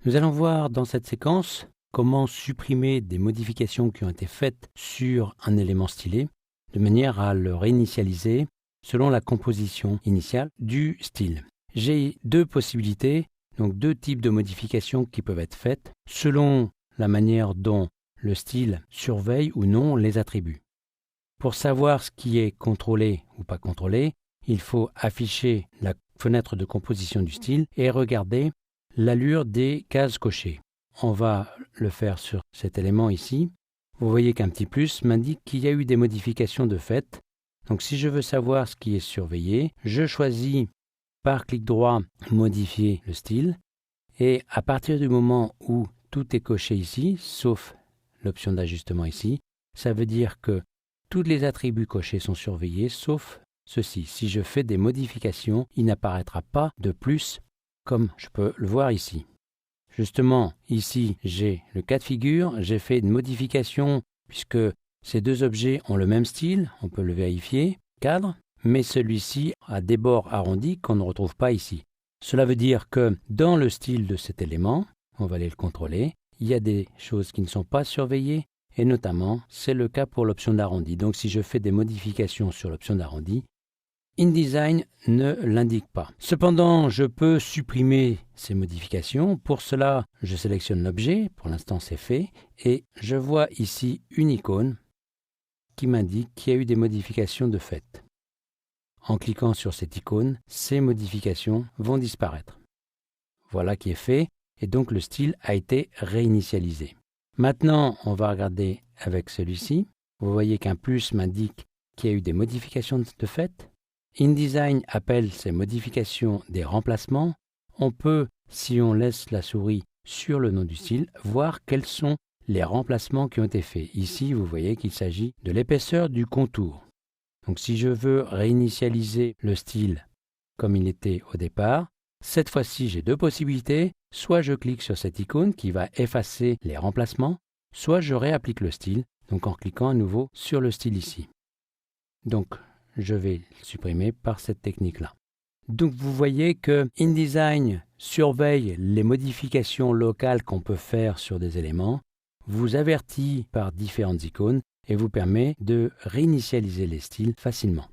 Nous allons voir dans cette séquence comment supprimer des modifications qui ont été faites sur un élément stylé de manière à le réinitialiser selon la composition initiale du style. J'ai deux possibilités, donc deux types de modifications qui peuvent être faites selon la manière dont le style surveille ou non les attributs. Pour savoir ce qui est contrôlé ou pas contrôlé, il faut afficher la fenêtre de composition du style et regarder l'allure des cases cochées. On va le faire sur cet élément ici. Vous voyez qu'un petit plus m'indique qu'il y a eu des modifications de fait. Donc si je veux savoir ce qui est surveillé, je choisis par clic droit modifier le style et à partir du moment où tout est coché ici, sauf l'option d'ajustement ici, ça veut dire que tous les attributs cochés sont surveillés sauf ceci. Si je fais des modifications, il n'apparaîtra pas de plus comme je peux le voir ici. Justement, ici, j'ai le cas de figure, j'ai fait une modification puisque ces deux objets ont le même style, on peut le vérifier, cadre, mais celui-ci a des bords arrondis qu'on ne retrouve pas ici. Cela veut dire que dans le style de cet élément, on va aller le contrôler, il y a des choses qui ne sont pas surveillées et notamment, c'est le cas pour l'option d'arrondi. Donc si je fais des modifications sur l'option d'arrondi, InDesign ne l'indique pas. Cependant, je peux supprimer ces modifications. Pour cela, je sélectionne l'objet, pour l'instant c'est fait, et je vois ici une icône qui m'indique qu'il y a eu des modifications de fait. En cliquant sur cette icône, ces modifications vont disparaître. Voilà qui est fait, et donc le style a été réinitialisé. Maintenant, on va regarder avec celui-ci. Vous voyez qu'un plus m'indique qu'il y a eu des modifications de fait. InDesign appelle ces modifications des remplacements. On peut, si on laisse la souris sur le nom du style, voir quels sont les remplacements qui ont été faits. Ici, vous voyez qu'il s'agit de l'épaisseur du contour. Donc si je veux réinitialiser le style comme il était au départ, cette fois-ci, j'ai deux possibilités. Soit je clique sur cette icône qui va effacer les remplacements, soit je réapplique le style, donc en cliquant à nouveau sur le style ici. Donc, je vais le supprimer par cette technique-là. Donc, vous voyez que InDesign surveille les modifications locales qu'on peut faire sur des éléments, vous avertit par différentes icônes et vous permet de réinitialiser les styles facilement.